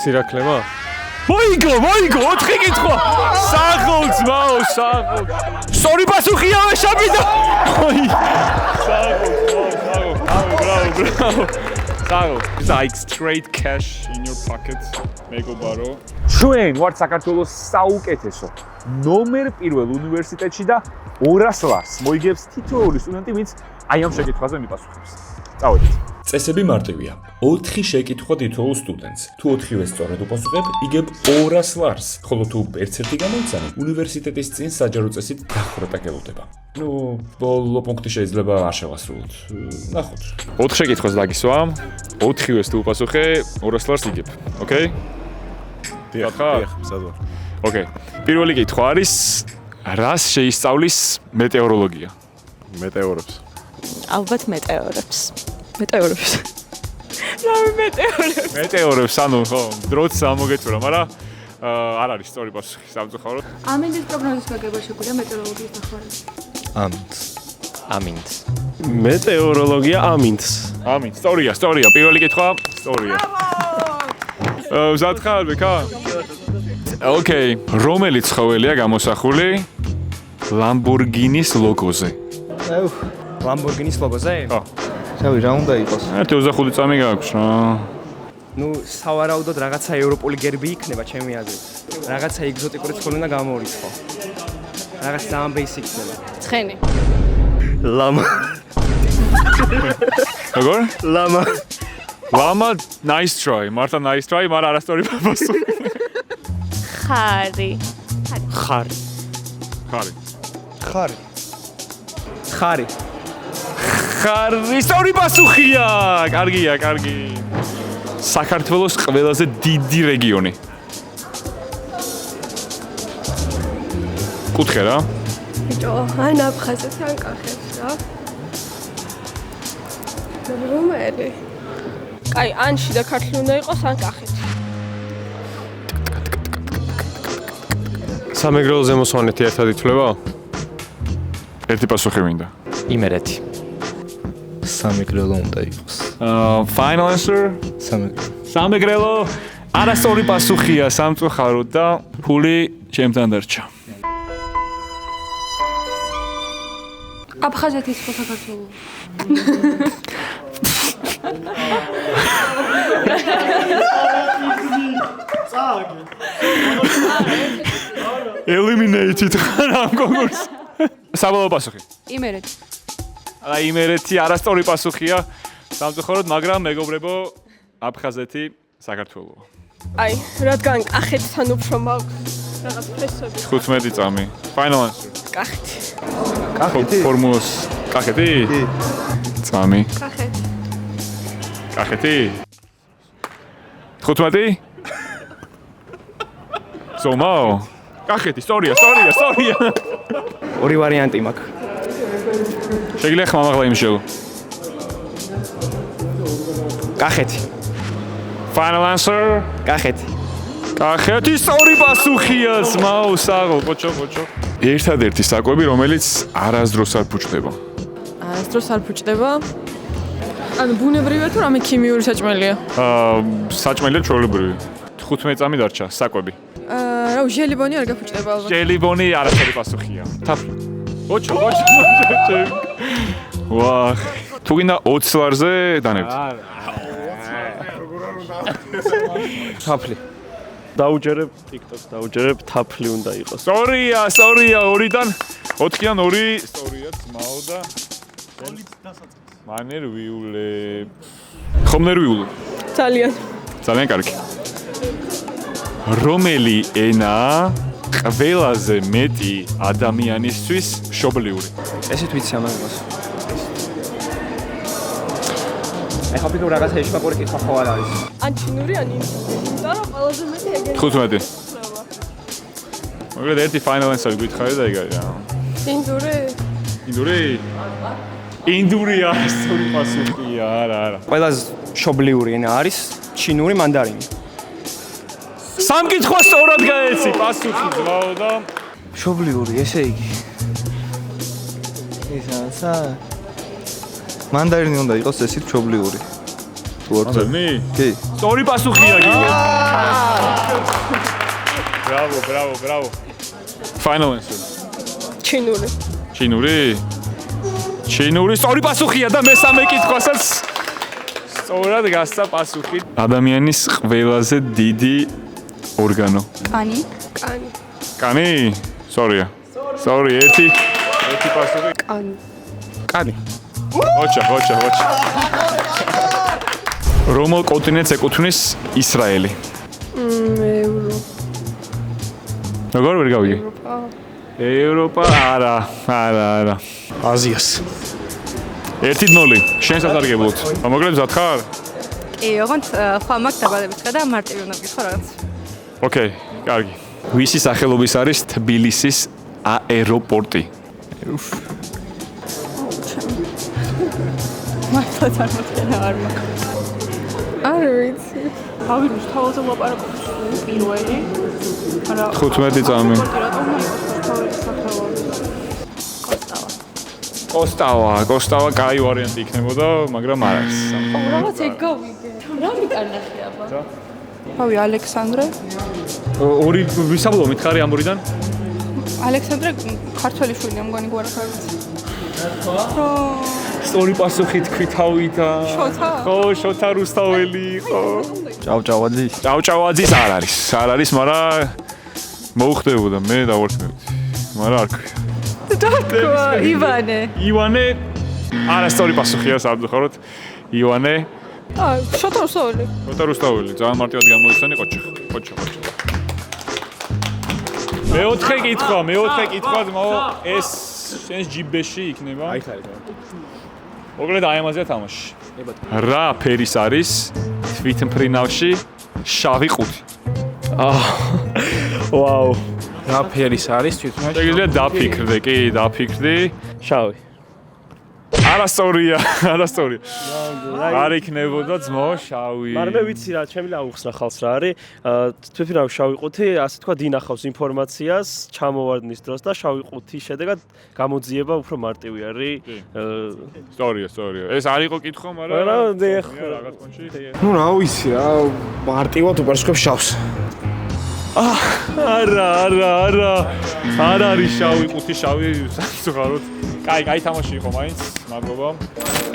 სირაქლემა? მოიგო, 4 კითხვა. საღოლ ძმაო, საღოლ. სწორი პასუხია ვეშაპიდა. საღოლ. Bravo. Sağol. It's like straight cash in your pocket. მეგობარო. ჩვენ ვართ საქართველოს საუკეთესო ნომერ პირველ უნივერსიტეტში და 200 ლარს მოიგებს თითოეული სტუდენტი, ვინც აი ამ შეკითხვაზე მიპასუხებს. წავედით. წესები მარტივია. 4 შეკითხვა თითოეულ სტუდენტს. თუ 4-ვე სწორად უპასუხებ, იგებ 200 ლარს. ხოლო თუ ერთ-ერთი გამოიცანი, უნივერსიტეტის წინ საჯარო წესით დახვრეტა გელოდება. ბოლო პუნქტი შეიძლება არ შევასრულოთ. ნახოთ. 4 შეკითხვას დაგისვა. 4-ვეს თუ უპასუხე, 200 ლარს იგებ. ოკეი? დიახ, სადღაც. ოკეი. პირველი კითხვა არის, რას შეისწავლის მეტეოროლოგია? მეტეორებს. ალბათ მეტეორებს. მეტეორებს, ანუ ხო, დროც ამოგეწურა, მაგრამ არ არის სწორი პასუხი სამწუხაროდ. ამინდის პროგნოზის გაგება შეგვიძლია მეტეოროლოგიის დახმარებით. ამინდს. მეტეოროლოგია ამინდს. ამინდს. სწორია. პირველი კითხვა, სწორია. მზადხარ, ბექა? ოკეი. რომელი ცხოველია გამოსახული ლამბორგინის ლოგოზე? ლამბორგინის ლოგოზე? ხო. შევი, რა უნდა იყოს? 25 წამი გაქვს რა. ნუ სავარაუდოდ რაღაცა ევროპული გერბი იქნება ჩემი აზრით. რაღაცა ეგზოტიკური ცხოველი უნდა გამოვირიცხო. რაღაც ძალიან basic ხდება. ცხენი. ლამა. როგორ? ლამა. nice try. მართა nice try, მაგრამ არასწორი პასუხი. ხარი. ხარი. სწორი პასუხია. კარგი. საქართველოს ყველაზე დიდი რეგიონი. კუთხე რა. ბიჭო, ან აფხაზეთ, ან კახეთს რა. რომელი? კაი, ან შიდა ქართლი უნდა იყოს, ან კახეთი. სამეგრელო ზემოსვანეთი ერთად ითვლება? ერთი პასუხი მინდა. იმერეთი. სამეგრელო უნდა იყოს. Final answer? სამეგრელო. არასწორი პასუხია სამწუხაროდ და ფული ჩემთან დარჩა. აფხაზეთის ხო საქართველო. Eliminated ამ კონკურსს. საბოლოო პასუხი. იმერეთი. იმერეთი არასწორი პასუხია სამწუხაროდ, მაგრამ მეგობრებო, აფხაზეთი საქართველოა. აი, რადგან კახეთთან უფრო მაქვს რაღაც ფესვები. 15 წამი. Final answer. კახეთი. კახეთი? ფორმულას კახეთი? კი. წამი. კახეთი. კახეთი? 15? ზომაო. კახეთი, სწორია. ორი ვარიანტი მაქვს. შეგიძლია ხმამაღლა იმშელო. კახეთი. Final answer. კახეთი. კახეთი სწორი პასუხია, ძმაო, საღოლ, პოჩო. ერთადერთი საკვები, რომელიც არასდროს არ ფუჭდება. არასდროს არ ფუჭდება. ანუ ბუნებრივია თუ რამე ქიმიური საჭმელია? საჭმელია ჩვეულებრივი. 15 წამი დარჩა საკვები. რა ჟელიბონი არ გაფუჭდება ალბათ. ჟელიბონი არასწორი პასუხია. თაფლი. პოჩო. ვახ. თუ გინდა 20 ლარზე დანებთ. თაფლი. დაუჯერებ TikTok-ს, დაუჯერებ თაფლი უნდა იყოს. სწორია, 2-დან 4-დან 2 სწორია, ძმაო და მანერვიულე. ხომ ნერვიულე? ძალიან კარგი. რომელი ენა ყველაზე მეტი ადამიანისთვის მშობლიური? ესეთ ვიცი ამას. ეხლა ფიქრობ რაღაცა ეშმაკური კითხვა ხო არ არის. ან ჩინური, ან ინდური. და რა ყველაზე მეტი ეგეთი. 15. მაგრამ ერთი final answer გითხარი და ეგ არის რა. ინდური არასწორი პასუხია, არა. ყველაზე მშობლიური ენა არის ჩინური მანდარინი. სამ კითხვას სწორად გაეცი პასუხი ძმაო და მშობლიური, ესე იგი. ისა მანდარინი უნდა იყოს ესეთ მშობლიური. მანდარინი? კი. სწორი პასუხია გიგე. Bravo. Final answer. ჩინური. ჩინური სწორი პასუხია და მესამე კითხვასაც სწორად გასცა პასუხი. ადამიანის ყველაზე დიდი ორგანო. კანი. კანი? Sorry. ერთი პასუხი. კანი. ოჩა. რომელ კონტინენტს ეკუთვნის ისრაელი? როგორ ვერ გავიგე? ევროპა არა. აზიას. 1-0. შენ სასარგებლოდ. მოგლებს ათხარ? კი, ოღონდ ხა მაგ დაბადებითაა და მარტივი უნდა გითხო რაღაც. ოკეი, კარგი. ვისი სახელობის არის თბილისის აეროპორტი? მართლა წარმოქმნა არ მაქვს. არ ვიცი. ავირუს თავზე ლაპარაკობს პირველი. არა. 15 წამი. რატომ მაქვს თავი სახელოვანი? კოსტავა, კაი ვარიანტი იქნებოდა, მაგრამ არ არის. რაღაც ეგ გავიგე. რა მიტანახი აბა? ავი ალექსანდრე. ორი ვისაბლო მითხარი ამ ორიდან? ალექსანდრე ქართველი შვილია, მგონი გვარახარიც. სწორი პასუხი თქვი თავითა. ხო, შოთა რუსთაველი იყო. ჭავჭავაძის არ არის, მაგრამ მოუხდებოდა მე დავორთმევდი. მაგრამ არ ქვია. დაკვა ივანე. არასწორი პასუხია სამწუხაროდ. ივანე. შოთა რუსთაველი. შოთა რუსთაველი, ძალიან მარტივად გამოიხსენე ყოჩა. მეოთხე კითხვა, ძმაო, ეს შენს ჯიბეში იქნება. აი ხარ. მოკლედ აი ამაზეა თამაში. რა ფერის არის თვითმფრინავში შავი ყუთი? ვაუ. რა ფერის არის თვითონ? შეგიძლია დაფიქრდი. შავი. არასწორია. არ იქნებოდა ძმაო შავი. მაგრამ მე ვიცი რა, ჩემი აუხსნა ხალხს რა არის. თვითონ შავი ყუთი, ასე თქვა, დინახავს ინფორმაციას ჩამოვარდნის დროს და შავი ყუთის შედეგად გამოძიება უფრო მარტივი არის. სწორია. ეს არ იყო კითხვა, მაგრამ რაღაც კონჩი. ნუ რა ვიცი რა, მარტივად უპარსკობს შავს. არა. არ არის შავი ყუთი, შავი სამწუხაროდ. კაი თამაში იყო მაინც, მადლობა.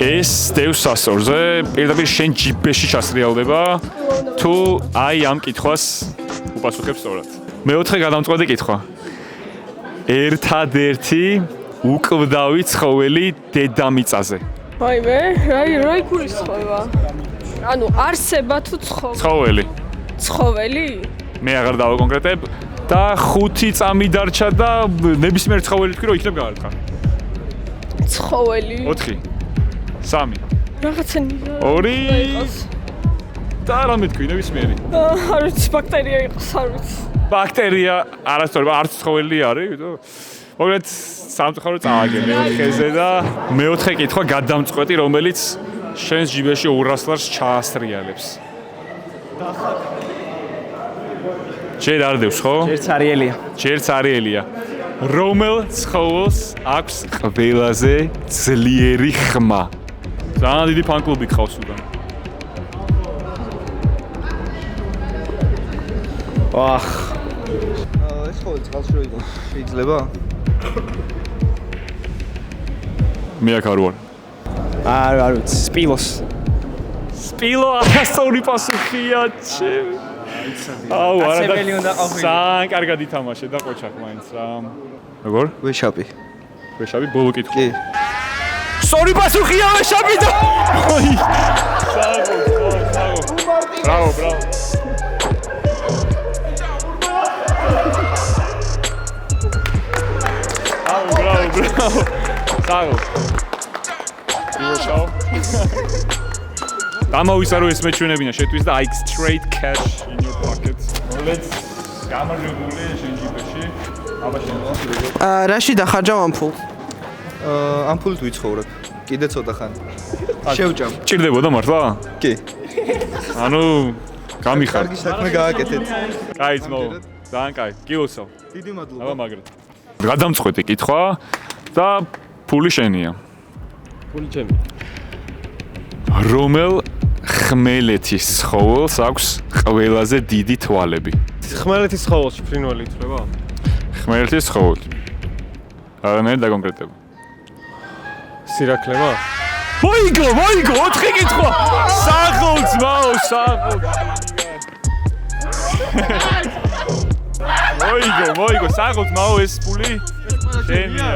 ეს დევს სასწორზე, პირდაპირ შენ ჯიბეში ჩასრიალდება, თუ აი ამ კითხვას უპასუხებ სწორად. მეოთხე გადამწყვეტი კითხვა. ერთადერთი უკვდავი ცხოველი დედამიწაზე. ვაიმე, რა იგულისხმება? ანუ არსება თუ ცხოველი. ცხოველი? მე აღარ დავაკონკრეტებ და 5 წამი დარჩა და ნებისმიერ ცხოველი თქვი რომ იქნებ გაარკვევ. ცხოველი. 4 3 რაღაცა 2 და რამე თქვი ნებისმიერი? არ ვიცი, ბაქტერია იყოს, არ ვიცი. ბაქტერია არასწორი, არც ცხოველი არის, ვიდო. მოკლედ სამწუხაროდ წავაგე მეოთხეზე და მეოთხე კითხვა გადამწყვეტი, რომელიც შენს ჯიბეში 200 ლარს ჩაასრიალებს. ჯერ არ დევს, ხო? ჯერც არიელია. რომელ ცხოველს აქვს ყველაზე ძლიერი ხმა? ძალიან დიდი ფან-კლუბი გყავს უდან. ეს ხო წყალში რო იყო. შეიძლება? მე აქ არ ვარ. არ ვიცი, სპილო არასწორი პასუხია ჩემ. აუ არა და ძალიან კარგად ითამაშე და ყოჩახ მაინც რა. როგორ? ვეშაპი. ბოლო კითხვა. კი. სწორი პასუხია ვეშაპი და ოი. ბრავო. Bravo. Იმუშაო. დამოვისა რომ ეს მეჩვენებინა შეტყვის და I straight cash in your pocket. Let's გამარჯვებული შენ ჯიბეში. აბა შენ რაში დახარჯავ ამ ფულს? ამ ფულით ვიცხოვრებ. კიდე ცოტა ხანი. შევჭამ. ჭირდებოდა მართლა? კი. ანუ გამიხარ. კარგი საქმე გააკეთეთ. კაი ძმაო. ძალიან კაი. გილოსო. დიდი მადლობა. აბა მაგრა. გადამწყვეტი კითხვა და ფული შენია. ფული ჩემი. რომელ ხმელეთის ცხოველს აქვს ყველაზე დიდი თვალები. ხმელეთის ცხოველში ფრინველი ითვლება? ხმელეთის ცხოველი. აღარ დაკონკრეტება. სირაქლემა? მოიგო, 4 კითხვა. საღოლ ძმაო, საღოლ. მოიგო, საღოლ ძმაო ეს ფული. შენია,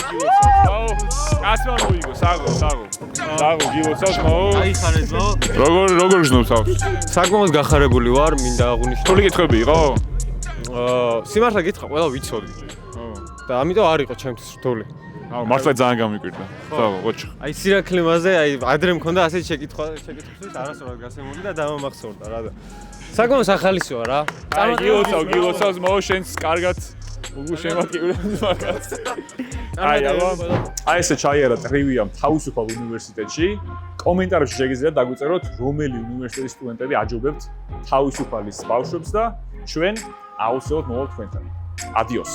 გილოცავ ძმაო. კაცმა მოიგო, საღოლ. საღოლ გილოცავ ძმაო. აი ხარე ძმაო. როგორ გრძნობს თავს? საკმაოდ გახარებული ვარ, მინდა აღვნიშნო. თული კითხები იყო? სიმართლე გითხრა, ყველა ვიცოდი. და ამიტომ არ იყო ჩემთვის რთული. მართლა ძალიან გამიკვირდა. ოჩხ. აი სირაქლემაზე, აი ადრე მქონდა ასეთი შეკითხვისთვის არასდროს გასემული და დამამახსოვრდა რა და. საკმაოდ ახალისოა რა. აი გილოცავ ძმაო შენს კარგად უგუშემატკივრებს მაგას. აი ესე ჩაიარა ტრივიამ თავისუფალ უნივერსიტეტში. კომენტარებში შეგიძლიათ დაგვიწეროთ, რომელი უნივერსიტეტის სტუდენტები აჯობებთ თავისუფალის ბავშვებს და ჩვენ აუცილებლად მოვალთ თქვენთან. Adiós.